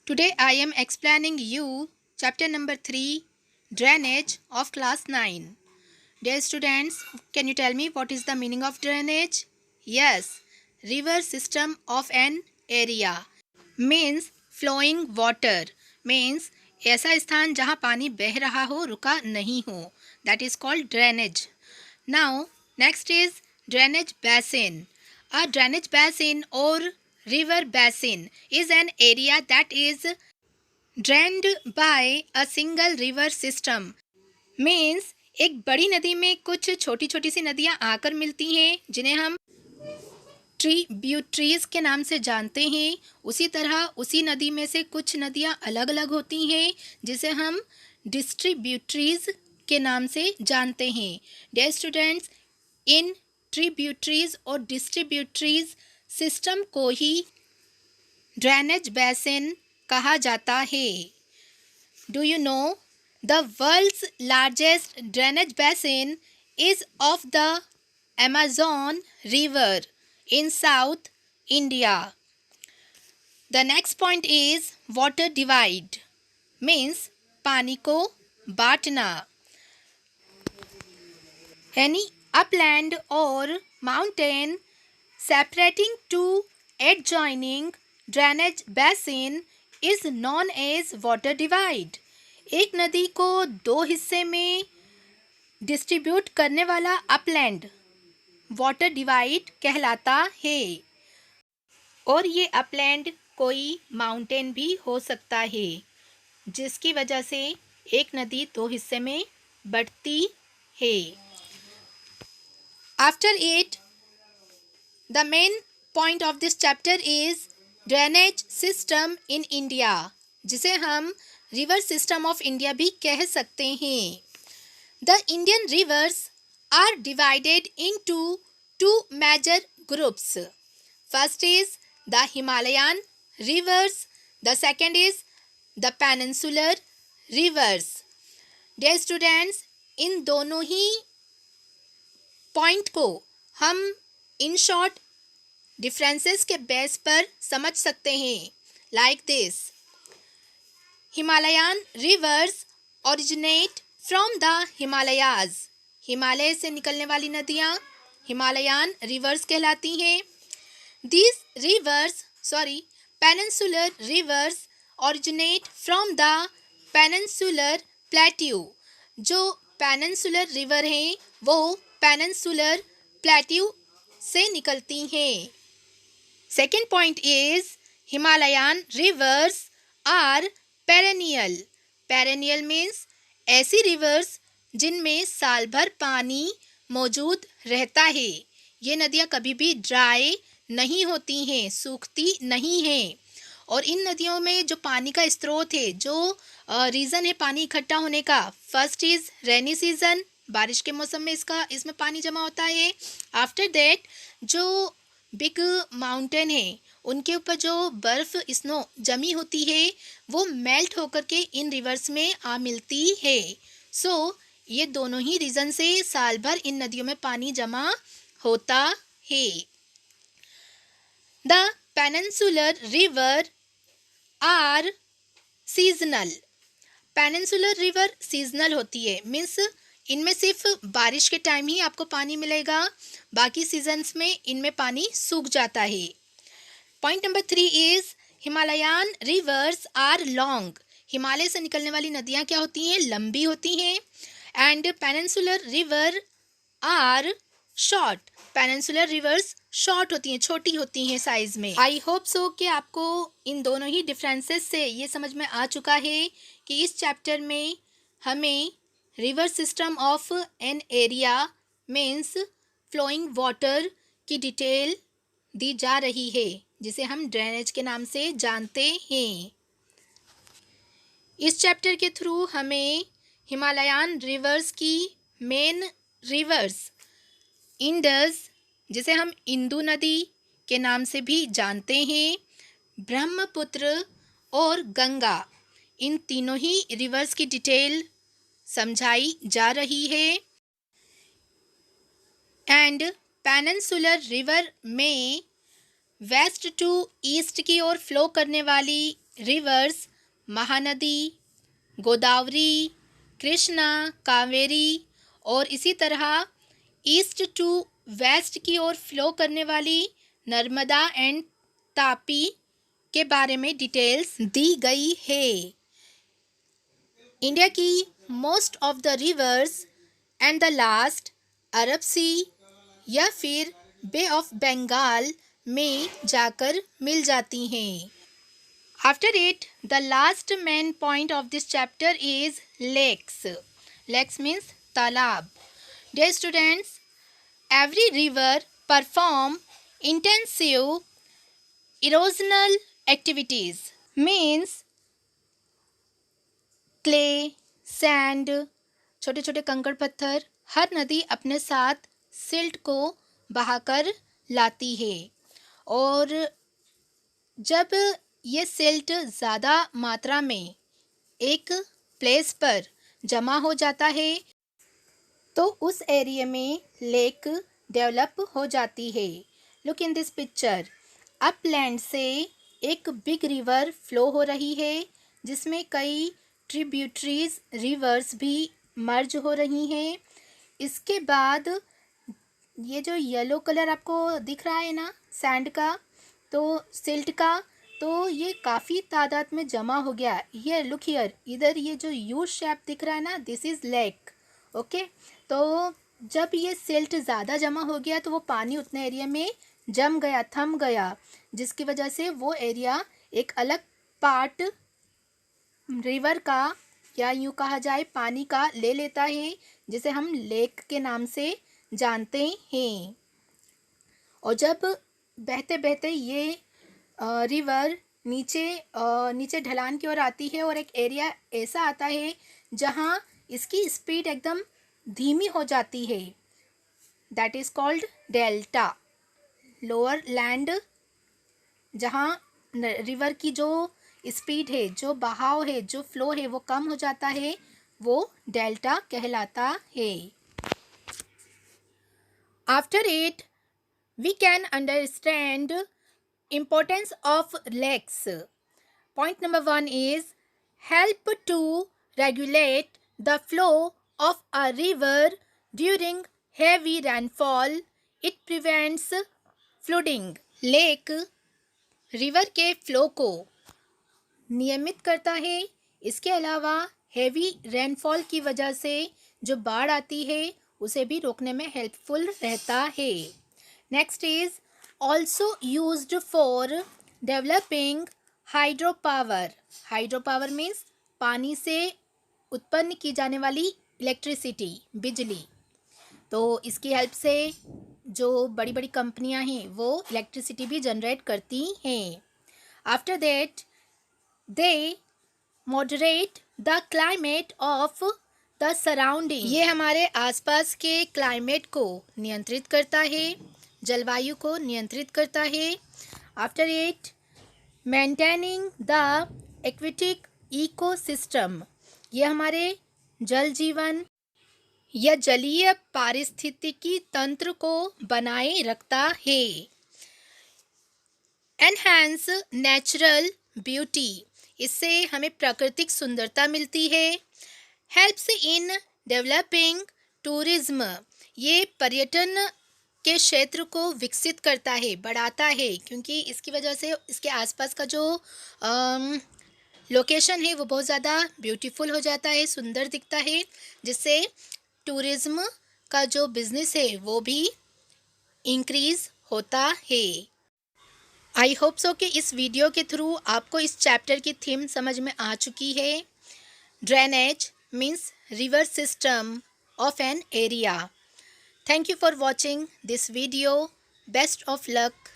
Today I am explaining you chapter number 3, drainage of class 9. Dear students, can you tell me what is the meaning of drainage? Yes, river system of an area means flowing water means ऐसा स्थान जहाँ पानी बह रहा हो रुका नहीं हो, that is called drainage. Now next is drainage basin. A drainage basin or river basin is an area that is drained by a single river system. Means एक बड़ी नदी में कुछ छोटी छोटी सी नदियाँ आकर मिलती हैं जिन्हें हम ट्रिब्यूटरीज के नाम से जानते हैं. उसी तरह उसी नदी में से कुछ नदियाँ अलग अलग होती हैं जिसे हम डिस्ट्रीब्यूटरीज के नाम से जानते हैं. डियर स्टूडेंट्स, इन ट्रिब्यूटरीज और डिस्ट्रीब्यूटरीज सिस्टम को ही ड्रेनेज बेसिन कहा जाता है. Do you know the world's largest drainage basin is of the Amazon River in South India. The next point is water divide means पानी को बांटना. Any upland or mountain separating two adjoining drainage basin is known as water divide. एक नदी को दो हिस्से में distribute करने वाला अपलैंड वाटर डिवाइड कहलाता है. और ये अपलैंड कोई माउंटेन भी हो सकता है जिसकी वजह से एक नदी दो हिस्से में बढ़ती है. After it the main point of this chapter is drainage system in India, जिसे हम रिवर सिस्टम ऑफ इंडिया भी कह सकते हैं. The Indian reverse are divided into two major groups. First is the Himalayan rivers. The second is the peninsular rivers. Dear students, इन दोनों ही point को हम in short differences के बेस पर समझ सकते हैं. Like this, Himalayan rivers originate from the Himalayas. Himalaya से निकलने वाली नदियाँ हिमालयन रिवर्स कहलाती हैं. These rivers, peninsular rivers originate from the peninsular plateau. जो peninsular river हैं वो peninsular plateau से निकलती हैं. Second point is Himalayan rivers are perennial. Perennial means ऐसी rivers जिनमें साल भर पानी मौजूद रहता है. ये नदियाँ कभी भी ड्राई नहीं होती हैं, सूखती नहीं हैं. और इन नदियों में जो पानी का स्रोत है, जो रीज़न है पानी इकट्ठा होने का, फर्स्ट इज़ रेनी सीज़न, बारिश के मौसम में इसमें पानी जमा होता है. आफ्टर दैट जो बिग माउंटेन है उनके ऊपर जो बर्फ़ स्नो जमी होती है वो मेल्ट होकर के इन रिवर्स में आ मिलती है. सो ये दोनों ही रीज़न से साल भर इन नदियों में पानी जमा होता है. The peninsular river are seasonal. Peninsular river seasonal होती है, मीन्स इनमें सिर्फ बारिश के टाइम ही आपको पानी मिलेगा, बाकी सीजन्स में इनमें पानी सूख जाता है. Point number 3 is Himalayan rivers are long. Himalaya से निकलने वाली नदियाँ क्या होती हैं? लंबी होती हैं. And peninsular river are short. Peninsular rivers short होती हैं, छोटी होती हैं साइज में. आई होप सो कि आपको इन दोनों ही डिफरेंसेस से ये समझ में आ चुका है कि इस चैप्टर में हमें river system of an area means flowing water की डिटेल दी जा रही है, जिसे हम ड्रेनेज के नाम से जानते हैं. इस चैप्टर के थ्रू हमें हिमालयन रिवर्स की मेन रिवर्स इंडस, जिसे हम इंदु नदी के नाम से भी जानते हैं, ब्रह्मपुत्र और गंगा, इन तीनों ही रिवर्स की डिटेल समझाई जा रही है. एंड पेनिनसुलर रिवर में वेस्ट टू ईस्ट की ओर फ्लो करने वाली रिवर्स महानदी, गोदावरी, कृष्णा, कावेरी और इसी तरह ईस्ट टू वेस्ट की ओर फ्लो करने वाली नर्मदा एंड तापी के बारे में डिटेल्स दी गई है। इंडिया की most of the rivers and the last Arab sea या फिर बे ऑफ बंगाल में जाकर मिल जाती हैं। After it, the last main point of this chapter is lakes. Lakes means talab. Dear students, every river perform intensive erosional activities. Means clay, sand, छोटे छोटे कंकड़ पत्थर, हर नदी अपने साथ सिल्ट को बहाकर लाती है और जब ये सिल्ट ज़्यादा मात्रा में एक प्लेस पर जमा हो जाता है तो उस एरिया में लेक डेवलप हो जाती है। Look in this picture, upland से एक बिग रिवर फ्लो हो रही है जिसमें कई ट्रिब्यूटरीज रिवर्स भी मर्ज हो रही हैं। इसके बाद ये जो येलो कलर आपको दिख रहा है ना सैंड का, तो सिल्ट का, तो ये काफ़ी तादाद में जमा हो गया। ये लुक हियर, इधर ये जो यू शेप दिख रहा है ना, दिस इज़ लेक। ओके, तो जब ये सिल्ट ज़्यादा जमा हो गया तो वो पानी उतने एरिया में जम गया, थम गया, जिसकी वजह से वो एरिया एक अलग पार्ट रिवर का या यूँ कहा जाए पानी का ले लेता है, जिसे हम लेक के नाम से जानते हैं। और जब बहते बहते ये रिवर नीचे ढलान की ओर आती है और एक एरिया ऐसा आता है जहाँ इसकी स्पीड एकदम धीमी हो जाती है, that is called delta. Lower land जहाँ रिवर की जो स्पीड है, जो बहाव है, जो फ्लो है वो कम हो जाता है, वो डेल्टा कहलाता है। After it we can understand importance of lakes. Point number 1 is help to regulate the flow of a river during heavy rainfall. It prevents flooding. Lake river के फ्लो को नियमित करता है। इसके अलावा हेवी रेनफॉल की वजह से जो बाढ़ आती है उसे भी रोकने में हेल्पफुल रहता है। Next is also used for developing hydropower. Hydropower means पानी से उत्पन्न की जाने वाली इलेक्ट्रिसिटी, बिजली। तो इसकी हेल्प से जो बड़ी बड़ी कंपनियां हैं वो इलेक्ट्रिसिटी भी जनरेट करती हैं। After that they moderate the climate of the surrounding. ये हमारे आसपास के क्लाइमेट को नियंत्रित करता है, जलवायु को नियंत्रित करता है। After it maintaining the aquatic ecosystem, ये हमारे जल जीवन या जलीय पारिस्थितिकी तंत्र को बनाए रखता है। एनहांस नेचुरल ब्यूटी, इससे हमें प्राकृतिक सुंदरता मिलती है। हेल्प्स इन डेवलपिंग टूरिज्म, ये पर्यटन के क्षेत्र को विकसित करता है, बढ़ाता है, क्योंकि इसकी वजह से इसके आसपास का जो लोकेशन है वो बहुत ज़्यादा ब्यूटीफुल हो जाता है, सुंदर दिखता है, जिससे टूरिज्म का जो बिज़नेस है वो भी इंक्रीज़ होता है। आई होप सो कि इस वीडियो के थ्रू आपको इस चैप्टर की थीम समझ में आ चुकी है। Drainage means river system of an area. Thank you for watching this video. Best of luck.